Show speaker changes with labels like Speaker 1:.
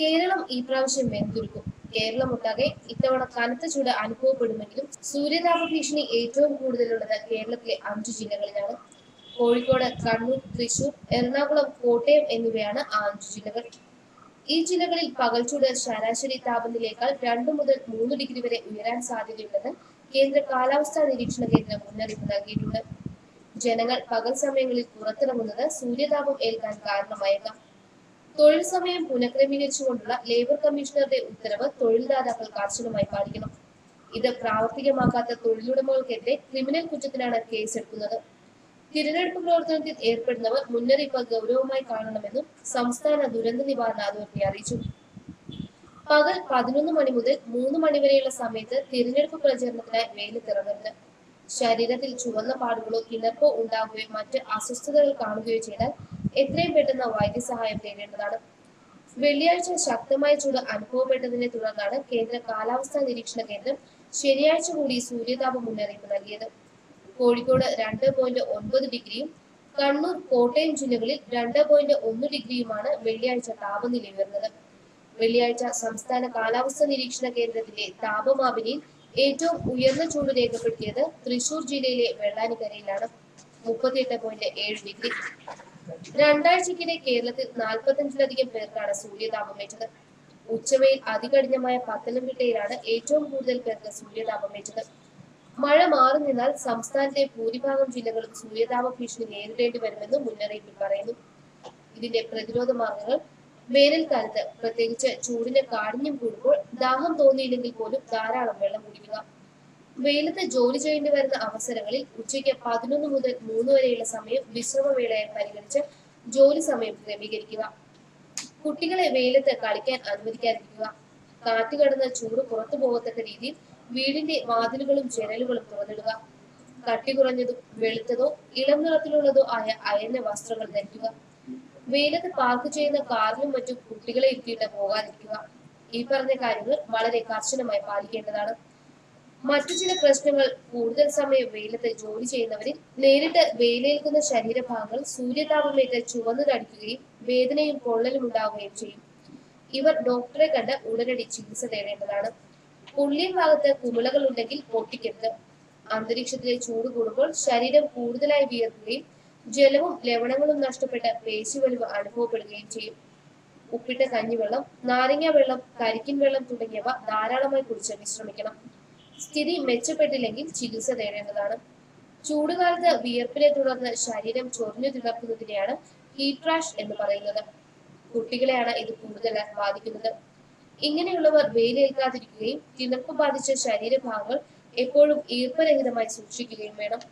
Speaker 1: കേരളം ഈ പ്രാവശ്യം വെന്തുരുക്കും. കേരളമൊട്ടാകെ ഇത്തവണ കനത്ത ചൂട് അനുഭവപ്പെടുമെങ്കിലും സൂര്യതാപ ഭീഷണി ഏറ്റവും കൂടുതലുള്ളത് കേരളത്തിലെ 5 ജില്ലകളിലാണ്. കോഴിക്കോട്, കണ്ണൂർ, തൃശൂർ, എറണാകുളം, കോട്ടയം എന്നിവയാണ് ആ 5 ജില്ലകൾ. ഈ ജില്ലകളിൽ പകൽച്ചൂട് ശരാശരി താപനിലയേക്കാൾ 2 മുതൽ 3 ഡിഗ്രി വരെ ഉയരാൻ സാധ്യതയുണ്ടെന്ന് കേന്ദ്ര കാലാവസ്ഥാ നിരീക്ഷണ കേന്ദ്രം മുന്നറിയിപ്പ് നൽകിയിട്ടുണ്ട്. ജനങ്ങൾ പകൽ സമയങ്ങളിൽ പുറത്തിറങ്ങുന്നത് സൂര്യതാപം ഏൽക്കാൻ കാരണമായേക്കാം. തൊഴിൽ സമയം പുനഃക്രമീകരിച്ചുകൊണ്ടുള്ള ലേബർ കമ്മീഷണറുടെ ഉത്തരവ് തൊഴിൽദാതാക്കൾ കർശനമായി പാലിക്കണം. ഇത് പ്രാവർത്തികമാക്കാത്ത തൊഴിലുടമകൾക്കെതിരെ ക്രിമിനൽ കുറ്റത്തിനാണ് കേസെടുക്കുന്നത്. തിരഞ്ഞെടുപ്പ് പ്രവർത്തനത്തിൽ ഏർപ്പെടുന്നവർ മുന്നറിയിപ്പ് ഗൗരവമായി കാണണമെന്നും സംസ്ഥാന ദുരന്ത നിവാരണ അതോറിറ്റി അറിയിച്ചു. പകൽ 11 മണി മുതൽ 3 മണി വരെയുള്ള സമയത്ത് തിരഞ്ഞെടുപ്പ് പ്രചരണത്തിനായി വെയിലത്തിറങ്ങരുത്. ശരീരത്തിൽ ചുവന്ന പാടുകളോ തിണർപ്പോ ഉണ്ടാകുകയോ മറ്റ് അസ്വസ്ഥതകൾ കാണുകയോ ചെയ്താൽ എത്രയും പെട്ടെന്ന് വൈദ്യസഹായം തേടേണ്ടതാണ്. വെള്ളിയാഴ്ച ശക്തമായ ചൂട് അനുഭവപ്പെട്ടതിനെ തുടർന്നാണ് കേന്ദ്ര കാലാവസ്ഥാ നിരീക്ഷണ കേന്ദ്രം ശനിയാഴ്ച കൂടി സൂര്യതാപ മുന്നറിയിപ്പ് നൽകിയത്. കോഴിക്കോട് 2.9 ഡിഗ്രിയും കണ്ണൂർ, കോട്ടയം ജില്ലകളിൽ 2.1 ഡിഗ്രിയുമാണ് വെള്ളിയാഴ്ച താപനില ഉയർന്നത്. വെള്ളിയാഴ്ച സംസ്ഥാന കാലാവസ്ഥാ നിരീക്ഷണ കേന്ദ്രത്തിന്റെ താപമാപിനിയിൽ ഏറ്റവും ഉയർന്ന ചൂട് രേഖപ്പെടുത്തിയത് തൃശൂർ ജില്ലയിലെ വെള്ളാനിക്കരയിലാണ്, 38.7 ഡിഗ്രി. രണ്ടാഴ്ചക്കിടെ കേരളത്തിൽ 45ലധികം പേർക്കാണ് സൂര്യതാപമേറ്റത്. ഉച്ചവെയിൽ അതികഠിനമായ പത്തനംതിട്ടയിലാണ് ഏറ്റവും കൂടുതൽ പേർക്ക് സൂര്യതാപമേറ്റത്. മഴ മാറി നിന്നാൽ സംസ്ഥാനത്തെ ഭൂരിഭാഗം ജില്ലകളും സൂര്യതാപ ഭീഷണി നേരിടേണ്ടി വരുമെന്ന് മുന്നറിയിപ്പിൽ പറയുന്നു. ഇതിന്റെ പ്രതിരോധ മാർഗങ്ങൾ വേനൽക്കാലത്ത്, പ്രത്യേകിച്ച് ചൂടിന് കാഠിന്യം കൂടുമ്പോൾ ദാഹം തോന്നിയില്ലെങ്കിൽ പോലും ധാരാളം വെള്ളം കുടിക്കുക. വെയിലത്ത് ജോലി ചെയ്യേണ്ടി വരുന്ന അവസരങ്ങളിൽ ഉച്ചയ്ക്ക് 11 മുതൽ 3 വരെയുള്ള സമയം വിശ്രമവേളയായി പരിഗണിച്ച് ജോലി സമയം ക്രമീകരിക്കുക. കുട്ടികളെ വെയിലത്ത് കളിക്കാൻ അനുവദിക്കാതിരിക്കുക. കാറ്റ് കടന്ന് ചൂട് പുറത്തു പോകത്തക്ക രീതിയിൽ വീടിന്റെ വാതിലുകളും ജനലുകളും തുറന്നിടുക. കട്ടി കുറഞ്ഞതും വെളുത്തതോ ഇളം നിറത്തിലുള്ളതോ ആയ അയഞ്ഞ വസ്ത്രങ്ങൾ ധരിക്കുക. വെയിലത്ത് പാർക്ക് ചെയ്യുന്ന കാറിലും മറ്റും കുട്ടികളെ ഇരുത്തിയിട്ട് പോകാതിരിക്കുക. ഈ പറഞ്ഞ കാര്യങ്ങൾ വളരെ കർശനമായി പാലിക്കേണ്ടതാണ്. മറ്റു ചില പ്രശ്നങ്ങൾ: കൂടുതൽ സമയം വെയിലത്ത് ജോലി ചെയ്യുന്നവരിൽ നേരിട്ട് വെയിലേൽക്കുന്ന ശരീരഭാഗങ്ങൾ സൂര്യതാപമേറ്റ് ചുവന്നു തടിക്കുകയും വേദനയും പൊള്ളലും ഉണ്ടാവുകയും ചെയ്യും. ഇവർ ഡോക്ടറെ കണ്ട് ഉടനടി ചികിത്സ തേടേണ്ടതാണ്. പൊള്ളിയ ഭാഗത്ത് കുമിളകൾ ഉണ്ടെങ്കിൽ പൊട്ടിക്കരുത്. അന്തരീക്ഷത്തിലെ ചൂട് കൂടുമ്പോൾ ശരീരം കൂടുതലായി വിയർക്കുകയും ജലവും ലവണങ്ങളും നഷ്ടപ്പെട്ട് പേശിവലിവ് അനുഭവപ്പെടുകയും ചെയ്യും. ഉപ്പിട്ട കഞ്ഞിവെള്ളം, നാരങ്ങ വെള്ളം, കരിക്കിൻ വെള്ളം തുടങ്ങിയവ ധാരാളമായി കുടിച്ച് വിശ്രമിക്കണം. സ്ഥിതി മെച്ചപ്പെട്ടില്ലെങ്കിൽ ചികിത്സ തേടേണ്ടതാണ്. ചൂടുകാലത്ത് വിയർപ്പിനെ തുടർന്ന് ശരീരം ചൊറിഞ്ഞു തിണർക്കുന്നതിനെയാണ് ഹീറ്റ് റാഷ് എന്ന് പറയുന്നത്. കുട്ടികളെയാണ് ഇത് കൂടുതലായി ബാധിക്കുന്നത്. ഇങ്ങനെയുള്ളവർ വെയിലേൽക്കാതിരിക്കുകയും തിണർപ്പ് ബാധിച്ച ശരീരഭാഗങ്ങൾ എപ്പോഴും ഈർപ്പരഹിതമായി സൂക്ഷിക്കുകയും വേണം.